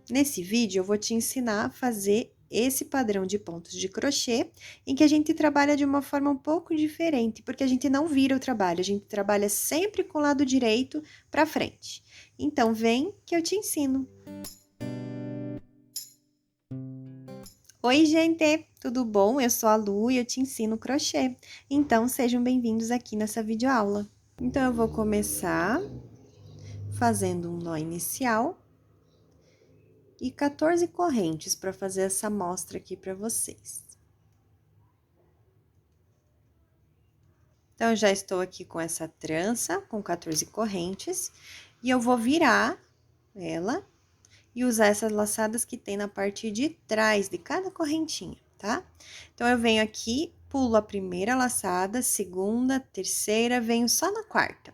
Nesse vídeo, eu vou te ensinar a fazer esse padrão de pontos de crochê, em que a gente trabalha de uma forma um pouco diferente, porque a gente não vira o trabalho, a gente trabalha sempre com o lado direito para frente. Então, vem que eu te ensino. Oi, gente, tudo bom? Eu sou a Lu e eu te ensino crochê. Então, sejam bem-vindos aqui nessa videoaula. Então, eu vou começar fazendo um nó inicial e 14 correntes para fazer essa amostra aqui para vocês. Então, eu já estou aqui com essa trança, com 14 correntes, e eu vou virar ela e usar essas laçadas que tem na parte de trás de cada correntinha, tá? Então, eu venho aqui, pulo a primeira laçada, segunda, terceira, venho só na quarta,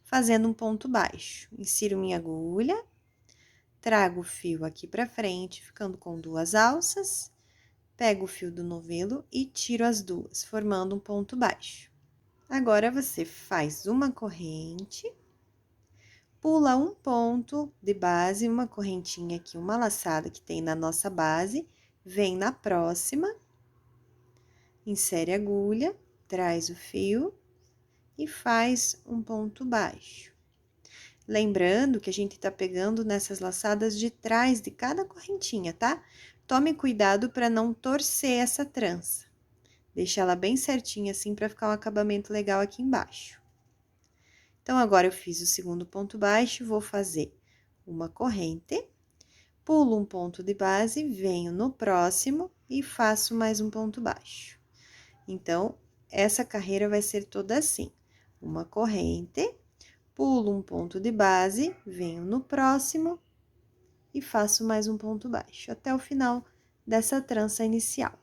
fazendo um ponto baixo. Insiro minha agulha, trago o fio aqui pra frente, ficando com 2 alças, pego o fio do novelo e tiro as duas, formando um ponto baixo. Agora, você faz uma corrente, pula um ponto de base, uma correntinha aqui, uma laçada que tem na nossa base, vem na próxima, insere a agulha, traz o fio e faz um ponto baixo. Lembrando que a gente tá pegando nessas laçadas de trás de cada correntinha, tá? Tome cuidado para não torcer essa trança. Deixa ela bem certinha assim para ficar um acabamento legal aqui embaixo. Então, agora eu fiz o segundo ponto baixo, vou fazer uma corrente, pulo um ponto de base, venho no próximo e faço mais um ponto baixo. Então, essa carreira vai ser toda assim: uma corrente, pulo um ponto de base, venho no próximo e faço mais um ponto baixo, até o final dessa trança inicial.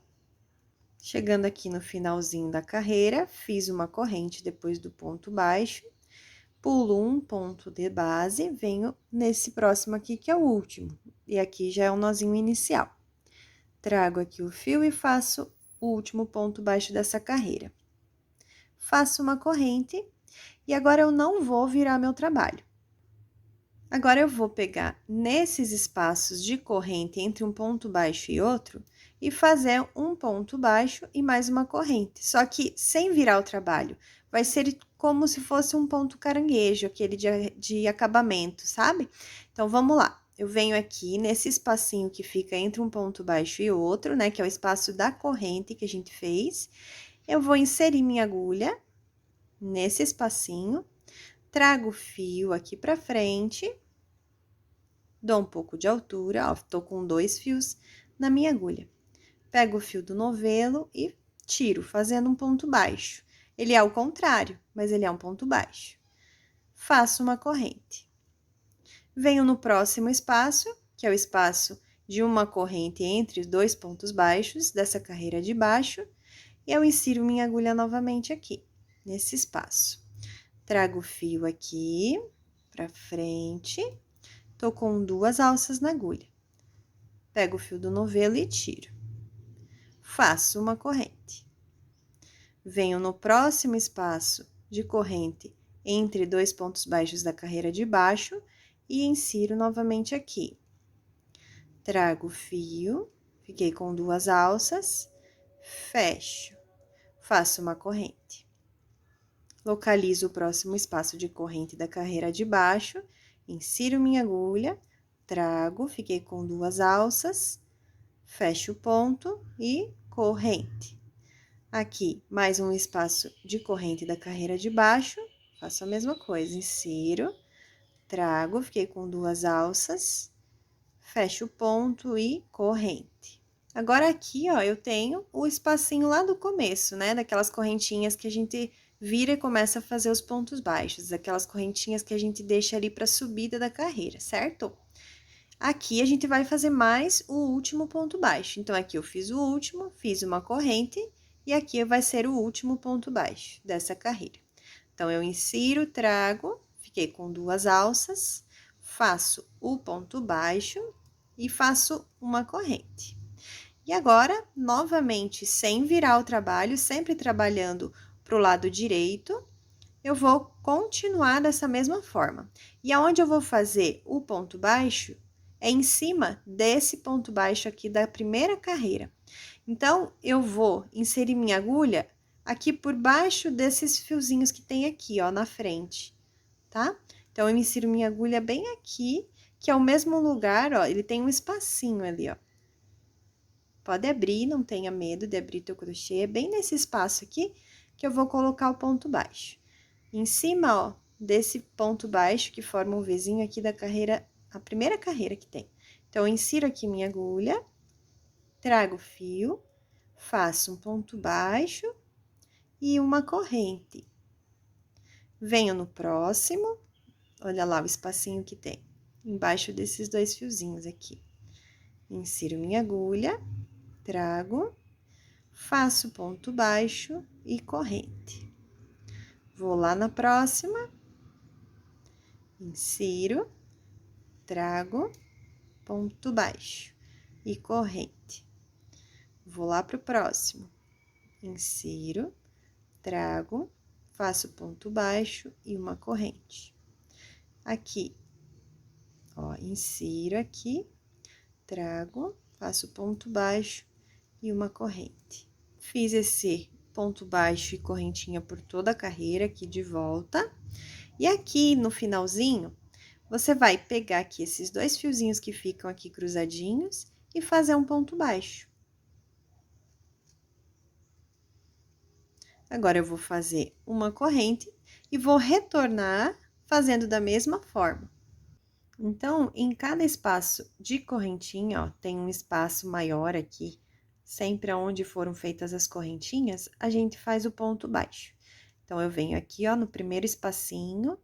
Chegando aqui no finalzinho da carreira, fiz uma corrente depois do ponto baixo, pulo um ponto de base, venho nesse próximo aqui, que é o último, e aqui já é um nozinho inicial. Trago aqui o fio e faço o último ponto baixo dessa carreira. Faço uma corrente, e agora eu não vou virar meu trabalho. Agora, eu vou pegar nesses espaços de corrente entre um ponto baixo e outro, e fazer um ponto baixo e mais uma corrente, só que sem virar o trabalho. Vai ser como se fosse um ponto caranguejo, aquele de acabamento, sabe? Então, vamos lá. Eu venho aqui nesse espacinho que fica entre um ponto baixo e outro, né? Que é o espaço da corrente que a gente fez. Eu vou inserir minha agulha nesse espacinho, trago o fio aqui pra frente, dou um pouco de altura, ó, tô com 2 fios na minha agulha. Pego o fio do novelo e tiro, fazendo um ponto baixo. Ele é ao contrário, mas ele é um ponto baixo. Faço uma corrente. Venho no próximo espaço, que é o espaço de uma corrente entre 2 pontos baixos dessa carreira de baixo, e eu insiro minha agulha novamente aqui, nesse espaço. Trago o fio aqui pra frente, tô com 2 alças na agulha. Pego o fio do novelo e tiro. Faço uma corrente. Venho no próximo espaço de corrente entre 2 pontos baixos da carreira de baixo e insiro novamente aqui. Trago o fio, fiquei com 2 alças, fecho, faço uma corrente. Localizo o próximo espaço de corrente da carreira de baixo, insiro minha agulha, trago, fiquei com 2 alças, fecho o ponto e corrente. Aqui, mais um espaço de corrente da carreira de baixo, faço a mesma coisa, insiro, trago, fiquei com 2 alças, fecho o ponto e corrente. Agora, aqui, ó, eu tenho o espacinho lá do começo, né, daquelas correntinhas que a gente vira e começa a fazer os pontos baixos, aquelas correntinhas que a gente deixa ali para subida da carreira, certo? Aqui, a gente vai fazer mais o último ponto baixo. Então, aqui eu fiz o último, fiz uma corrente, e aqui vai ser o último ponto baixo dessa carreira. Então, eu insiro, trago, fiquei com 2 alças, faço o ponto baixo e faço uma corrente. E agora, novamente, sem virar o trabalho, sempre trabalhando pro lado direito, eu vou continuar dessa mesma forma. E aonde eu vou fazer o ponto baixo, é em cima desse ponto baixo aqui da primeira carreira. Então, eu vou inserir minha agulha aqui por baixo desses fiozinhos que tem aqui, ó, na frente, tá? Então, eu insiro minha agulha bem aqui, que é o mesmo lugar, ó, ele tem um espacinho ali, ó. Pode abrir, não tenha medo de abrir teu crochê, é bem nesse espaço aqui que eu vou colocar o ponto baixo. Em cima, ó, desse ponto baixo que forma o Vzinho aqui da carreira, a primeira carreira que tem. Então, eu insiro aqui minha agulha, trago o fio, faço um ponto baixo e uma corrente. Venho no próximo, olha lá o espacinho que tem, embaixo desses dois fiozinhos aqui. Insiro minha agulha, trago, faço ponto baixo e corrente. Vou lá na próxima, insiro, trago, ponto baixo e corrente. Vou lá pro próximo, insiro, trago, faço ponto baixo e uma corrente. Aqui, ó, insiro aqui, trago, faço ponto baixo e uma corrente. Fiz esse ponto baixo e correntinha por toda a carreira aqui de volta. E aqui no finalzinho, você vai pegar aqui esses dois fiozinhos que ficam aqui cruzadinhos e fazer um ponto baixo. Agora, eu vou fazer uma corrente e vou retornar fazendo da mesma forma. Então, em cada espaço de correntinha, ó, tem um espaço maior aqui. Sempre aonde foram feitas as correntinhas, a gente faz o ponto baixo. Então, eu venho aqui, ó, no primeiro espacinho,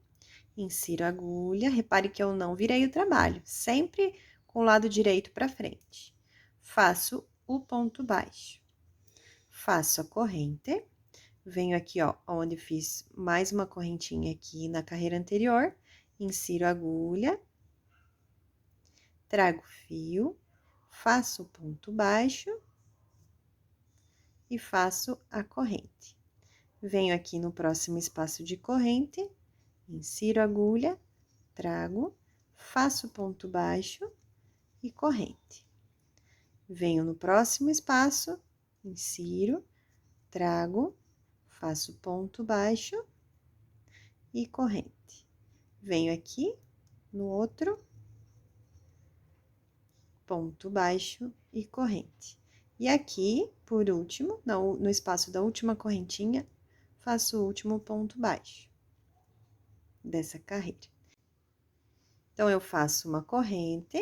insiro a agulha, repare que eu não virei o trabalho, sempre com o lado direito para frente. Faço o ponto baixo. Faço a corrente, venho aqui, ó, onde fiz mais uma correntinha aqui na carreira anterior, insiro a agulha, trago fio, faço o ponto baixo e faço a corrente. Venho aqui no próximo espaço de corrente, insiro a agulha, trago, faço ponto baixo e corrente. Venho no próximo espaço, insiro, trago, faço ponto baixo e corrente. Venho aqui no outro, ponto baixo e corrente. E aqui, por último, no espaço da última correntinha, faço o último ponto baixo dessa carreira. Então, eu faço uma corrente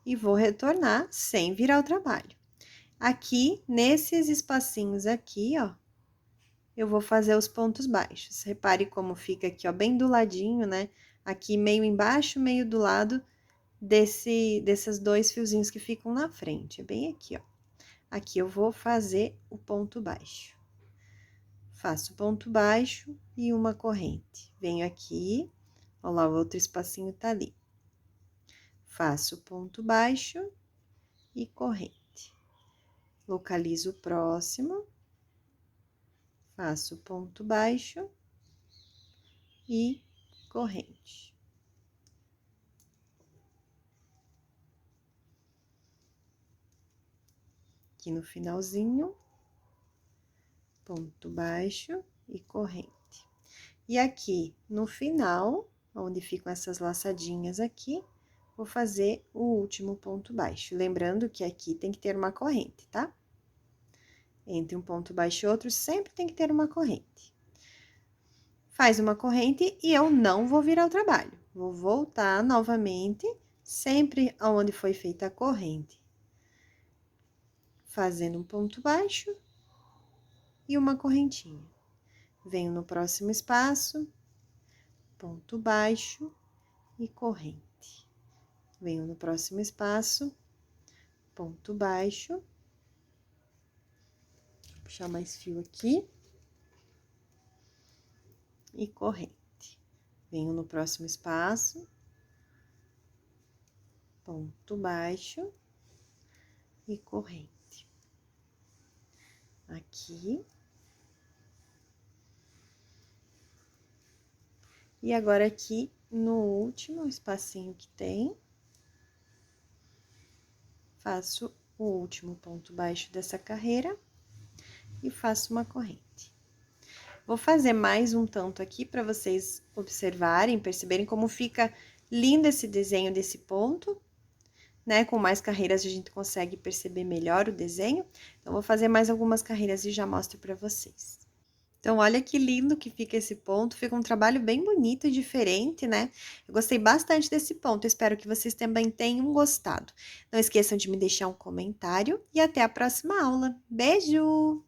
e vou retornar sem virar o trabalho. Aqui, nesses espacinhos aqui, ó, eu vou fazer os pontos baixos. Repare como fica aqui, ó, bem do ladinho, né? Aqui meio embaixo, meio do lado desses dois fiozinhos que ficam na frente, é bem aqui, ó. Aqui eu vou fazer o ponto baixo. Faço ponto baixo e uma corrente. Venho aqui, ó lá, o outro espacinho tá ali. Faço ponto baixo e corrente. Localizo o próximo. Faço ponto baixo e corrente. Aqui no finalzinho, ponto baixo e corrente. E aqui no final, onde ficam essas laçadinhas aqui, vou fazer o último ponto baixo. Lembrando que aqui tem que ter uma corrente, tá? Entre um ponto baixo e outro, sempre tem que ter uma corrente. Faz uma corrente e eu não vou virar o trabalho. Vou voltar novamente, sempre aonde foi feita a corrente. Fazendo um ponto baixo e uma correntinha. Venho no próximo espaço, ponto baixo e corrente. Venho no próximo espaço, ponto baixo. Vou puxar mais fio aqui. E corrente. Venho no próximo espaço, ponto baixo e corrente. Aqui. E agora, aqui no último espacinho que tem, faço o último ponto baixo dessa carreira e faço uma corrente. Vou fazer mais um tanto aqui para vocês observarem, perceberem como fica lindo esse desenho desse ponto, né? Com mais carreiras a gente consegue perceber melhor o desenho. Então, vou fazer mais algumas carreiras e já mostro para vocês. Então, olha que lindo que fica esse ponto, fica um trabalho bem bonito e diferente, né? Eu gostei bastante desse ponto, espero que vocês também tenham gostado. Não esqueçam de me deixar um comentário e até a próxima aula. Beijo!